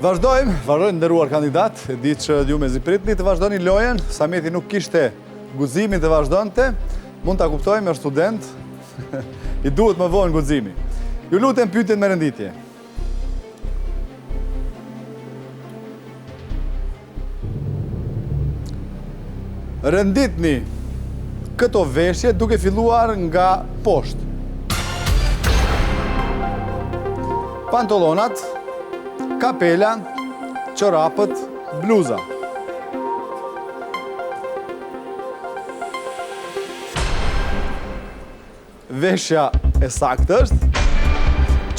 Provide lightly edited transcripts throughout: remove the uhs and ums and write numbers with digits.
Vazhdojmë nderuar kandidat, e di që ju me zipritni të vazhdoni lojen, Sameti nuk kishte guximin të vazhdonte, mund ta kuptojmë, është student, i duhet më vonë guximi. Ju lutem pyetjen me renditje. Renditni këto veshje duke filluar nga poshtë. Pantolonat, kapela, çorapët, bluza. Veshja e saktë është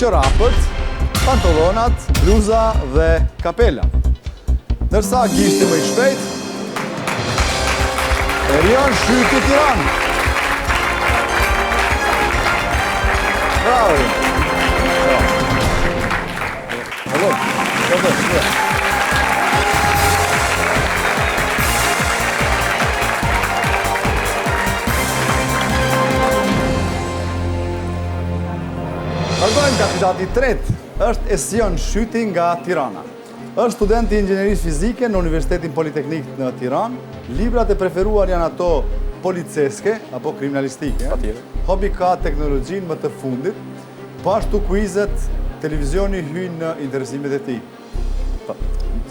çorapët, pantolonat, bluza dhe kapela. Ndërsa gishti më i shpejt, Erion Shyti Tiranë. Bravo. Vazhdojmë kandidati i tretë, është Esion Shyti nga Tirana. Është student i inxhinierisë fizike në Universitetin Politeknik në Tiranë. Librat e preferuar janë ato policeske apo kriminalistike. Hobi ka teknologjinë më të fundit, pashtu kuizet, televizioni hyn në interesimet e tij.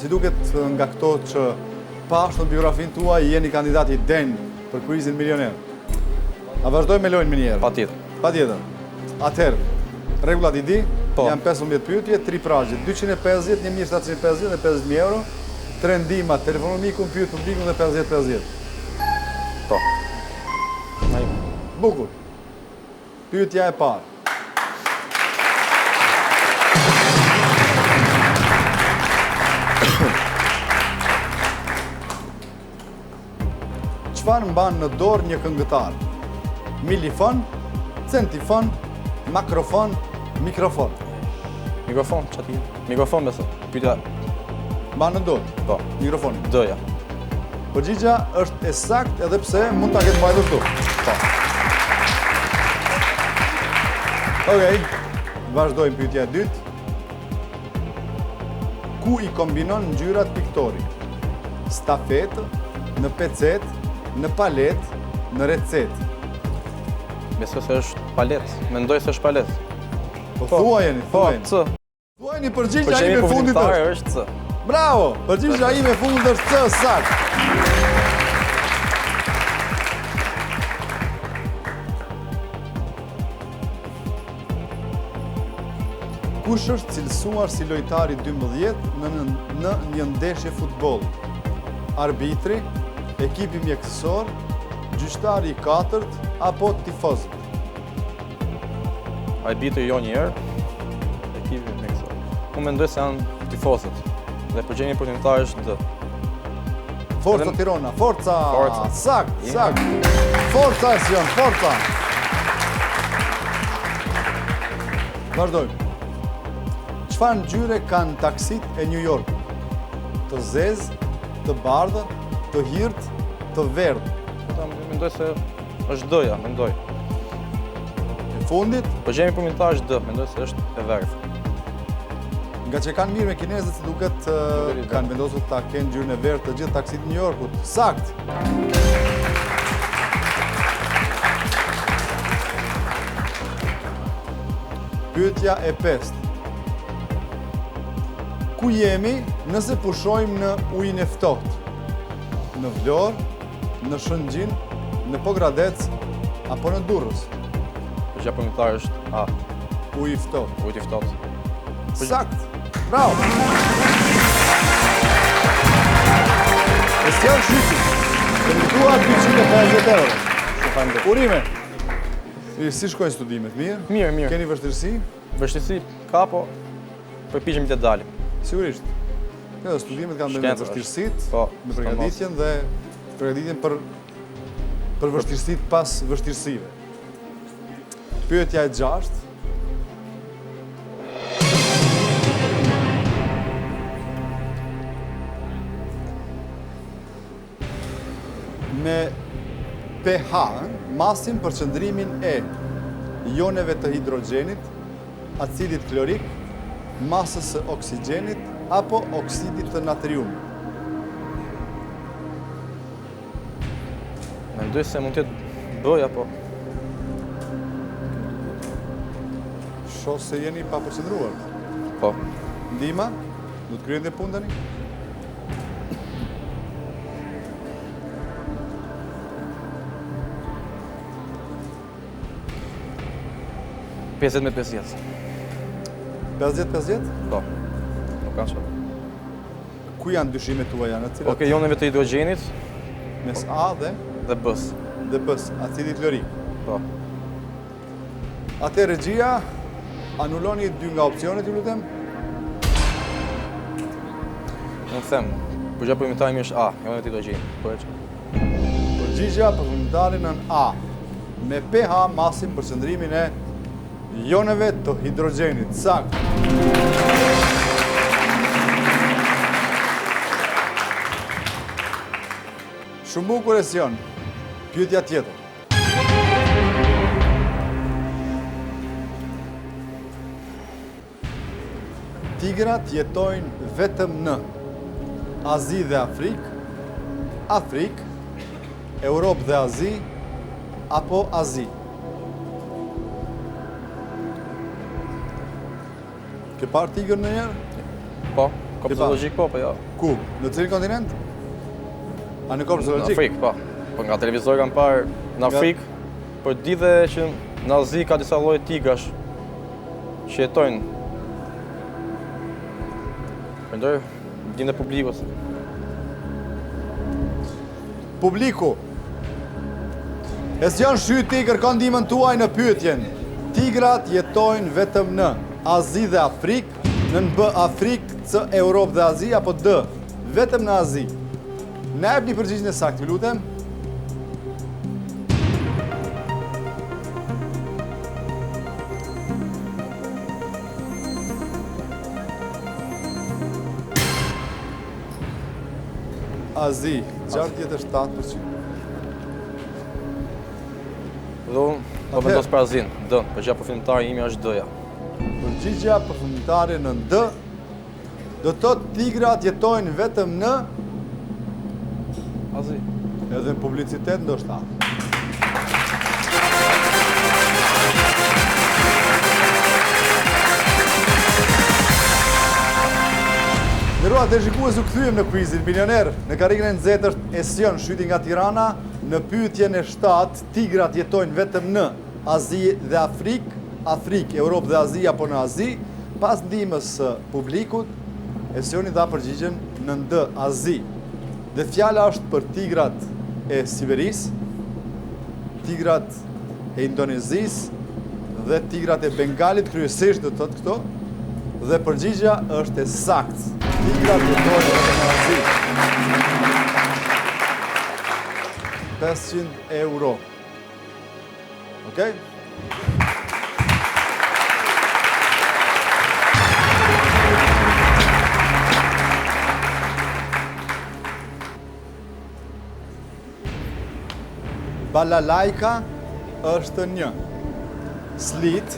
Si duket nga këto që pashtu në biografinë tuaj jeni kandidati i denjë për kuizin milioner. A vazhdojmë me lojën më njëherë? Patjetër. Atëherë, rregullat i di, janë 15 pyetje, 3 pragje, 250, 1750 dhe 50.000 euro. 3 ndihma, telefonomikun, pyet publikun dhe 50-50. Po. Bukur. Pyetja e parë. Çfarë mban në dorë një këngëtar? Milifon, centifon, makrofon, mikrofon. Mikrofon, çati. Mikrofon besoj. Pyetja. Mban në dorë? Po. Mikrofonin. D-ja. Përgjigja është e saktë edhe pse mund ta ketë mbajtur këtu. Po. Okej. Vazhdojmë pyetja e dytë. Ku i kombinon ngjyrat piktori? Stafetë, në pecet, në palet, në recet. Besoj se është palet. Mendoj se është palet. Po thuajeni, thuajeni. C. Thuajeni përgjigja ime e fundit është C. Bravo! Përgjigja ime e fundit është C, saktë. Kush është cilësuar si lojtari 12 në një ndeshje futbolli? Arbitri, ekipi mjekësor, gjyqtari i 4 apo tifozët? Arbitri jo një herë, ekipi mjekësor. Unë mendoj se janë tifozët. Dhe përgjigja përgjimtar është D. Forca Tirana, forca! Forca. Saktë. Forca Esion, forca! Vazhdojmë. Çfarë ngjyre kanë taksit e New York? Të zezë, të bardhë, të hirt, të verdhë. Mendoj se është D-ja, mendoj. E fundit? Përgjigja përgjimtar është D, mendoj se është e verdhë. Nga që kanë mirë me kinezët, se duket kanë vendosur ta kenë ngjyrën e verdhë të gjithë taksit New Yorkut. Saktë. Pyetja e 5. Ku jemi nëse pushojmë në ujin e ftohtë? Në Vlorë, në Shëngjin, në Pogradec apo në Durrës? Përgjigja përgjimtar është A. Uji i ftohtë. Uji i ftohtë. Saktë. Bravo! Esion Shyti, të mituar 250 euro. Urime! Si shkojnë studimet? Mirë? Mirë. Keni vështirësi? Vështirësi ka, po përpiqemi të dalim. Sigurisht. Edhe studimet kanë me vështirësitë, me përgatitjen dhe përgatitjen për vështirësitë pas vështirësive. Pyetja e 6. Me pH, masin për qëndrimin e ioneve të hidrogenit, acidit klorik, masës së oksigjenit, apo oksidit të natriumit? Mendoj se mund të jetë B apo Shoh se jeni pa përqendruar. po. Ndihma? Do të kryeni punë tani? Pesëdhjetë me 50. 50-50? Po. Nuk kanë çfarë. Ku janë dyshimet tuaja në cilat? Okej, joneve të hidrogjenit Mes A dhe B-s. B-s, acidi klorik. Po. Atë regjia, anuloni 2 nga opcionet, ju lutem. Unë them, përgja përfundimtari imi është A, joneve të hidrogjenit. Po e që. Përgjigja përfundimtare në A, me pH masim për qëndrimin e joneve të hidrogjenit. Sakt. Shumë bukur Esion. Pyetja tjetër. Tigrat jetojnë vetëm në Azi dhe Afrikë, Europë dhe Azi, apo Azi? Ke parë tigër në njerë? Po, kopë zoologjik po, po jo. Ku? Në cilin kontinent? A në kopë Në zoologjik? Afrikë, po. Po nga televizor kam parë në Afrikë, por di dhe që në Azi ka disa lloje tigrash që jetojnë. Mendoj, di në publiku. Publiku. Esion Shyti kërkon ndihmën tuaj në pyetjen. Tigrat jetojnë vetëm në Azi dhe Afrikë, në B Afrikë, C Europë dhe Azi, apo D vetëm në Azi? Na jepni përgjigjen e saktë, ju lutem. Azi, 67%. Dhe unë po vendos për Azin, D, përgja përfundimtari imi është D-ja. Përgjigja përfundimtare në D, do të thotë tigrat jetojnë vetëm në Azi. edhe në publicitet ndoshta. Ndërua të shikues u kthyem në kuizin milioner. Në karrikën e nxehtë është Esion Shyti nga Tirana. Në pyetjen e 7, tigrat jetojnë vetëm në Azi dhe Afrikë, Europë dhe Azi apo në Azi. Pas ndihmës së publikut, Esioni dha përgjigjen në D, Azi. Dhe fjala është për tigrat e Siberisë, tigrat e Indonezisë dhe tigrat e Bengalit, kryesisht do të thotë këto. Dhe përgjigja është e saktë. Tigrat jetojnë vetëm në Azi. 500 euro. Okej? Balalajka është një slit,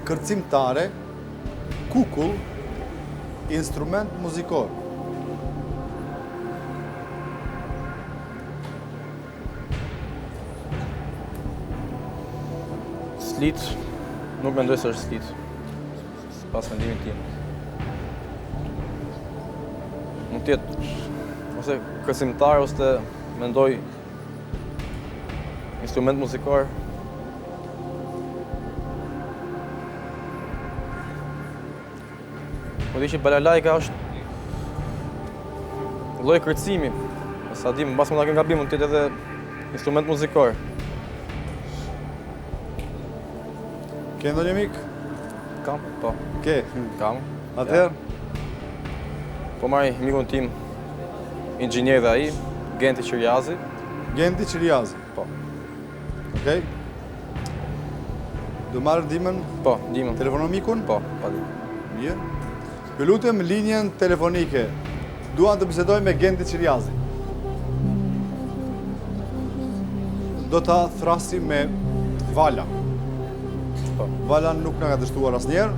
kërcimtare, kukull, instrument muzikor. Slit, nuk mendoj se është slit. Pas mendimin tim. Mund të jetë ose kërcimtar ose mendoj instrument muzikor. Po di që balalajka është lloj kërcimi. Sa di, mbas mund ta kem gabim, mund të jetë edhe instrument muzikor. Ke ndonjë mik? Kam, po. Ke. Kam. Atëherë, Po marri mikun tim, inxhinier dhe ai, Genti Qiriazi. Genti Qiriazi. Po. Okej? Do marrë ndihmën, Po, ndihmën. telefonon mikun? Po, pa. Mirë. Ju lutem linjen telefonike. Duan të bisedoj me Genti Qiriazi. Do ta thrasim me Vala. Po. Vala nuk na ka dështuar asnjëherë.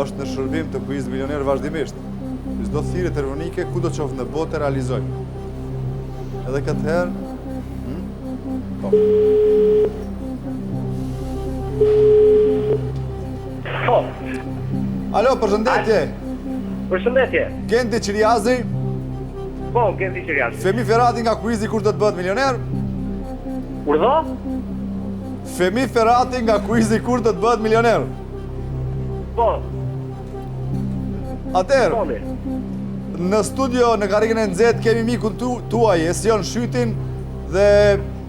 është në shërbim të kuiz milioner vazhdimisht. Çdo thirrje telefonike ku do qoftë në botë realizojmë. Edhe këtë herë Po. Alo, përshëndetje. Përshëndetje. Gendi Qiriazi, Po, Gendi Qiriazi. Femi Ferrati nga kuizi Kush do të bëhet milioner? Urdhë? Femi Ferrati nga kuizi Kush do të bëhet milioner? Po. Atëherë, Poli. në studio në karrikën e nxehtë kemi mikun tuaj, Esion Shytin, dhe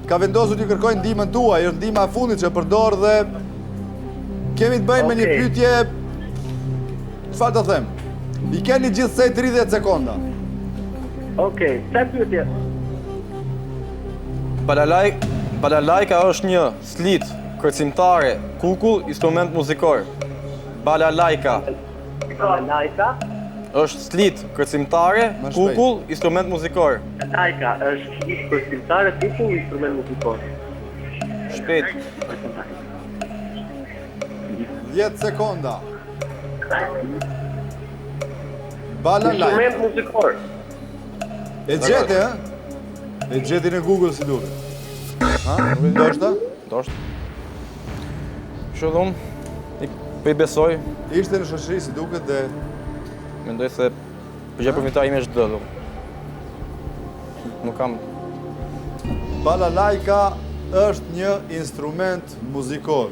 ka vendosur t'ju kërkojnë ndihmën tuaj, është ndihma e fundit që përdor dhe kemi të bëjmë me një pyetje, çfarë të them? I keni gjithsej 30 sekonda. Okej, sa pyetje? Balalajka është një slit kërcimtare, kukull, instrument muzikor. Balalajka Lajka. është slit kërcimtare, Më shpejt. kukull, instrument muzikor. Lajka është një kërcimtare, kukull, instrument muzikor. Shpejt. 10 sekonda. Balalajka. Instrument muzikor. E gjete, ë? E gjeti në Google si duhet. Ha? Ndoshta? Ndoshta. Kështu dhe unë, i besoj, Ishte në shoqëri si duket dhe mendoj se përgjigje përfitare ime është D. Nuk kam. balalajka është një instrument muzikor.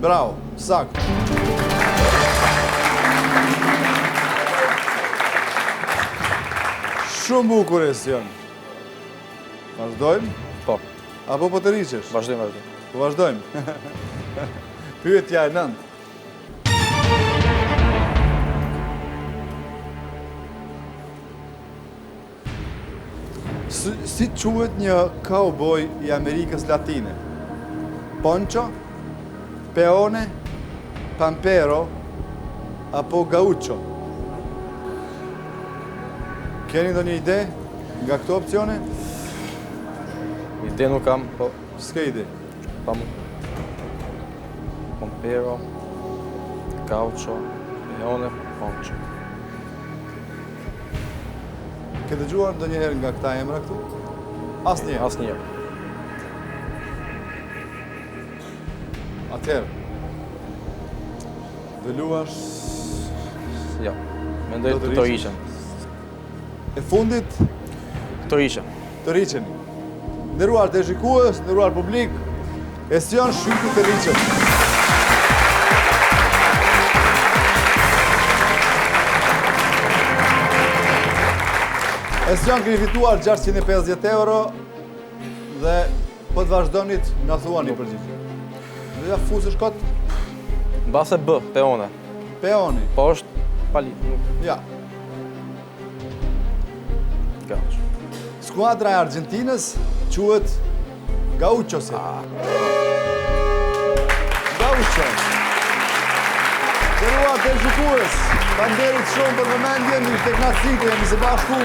Bravo, sakt. Shumë bukur Esion. Vazhdojmë? Po, Apo po të riqesh? vazhdojmë. Po vazhdojmë. Pyetja e 9. Si quhet një cowboy i Amerikës Latine? Poncho, peone, pampero apo gaucho? Keni ndonjë ide nga këto opcione? Ide nuk kam, po, S'ke ide. Pompero, Gaucho, Peone, Poncho. Ke dëgjuar ndonjëherë nga këta emra këtu? Asnjëherë. Asnjëherë. Atëherë. Dhe luash Ja. Mendoj Do të të riqen. riqen. e fundit Të riqen. të riqeni. Nderuar të shikues, nderuar publik, Esion Shyti të riqen. Esion keni fituar 650 euro dhe po të vazhdonit na thuani përgjigje. Dhe ja fusësh kot Mbase B, Peone. peoni. Po është pali, nuk Ja. Gaucho. Skuadra e Argentinës quhet Gauchos. Gaucho. Nderuar të shikues, faleminderit shumë për vëmendjen, ishte kënaqësi të jemi së bashku.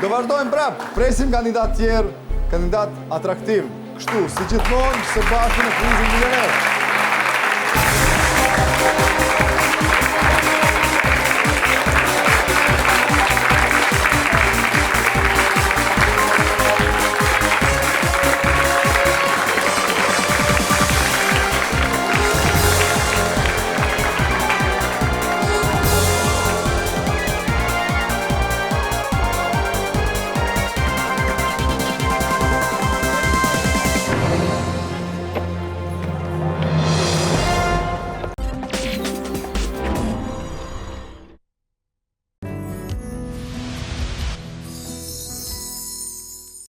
Do vazhdojmë prap, presim kandidat tjerë, kandidat atraktiv. Kështu, si gjithmonë, së bashku në kuizin milioner.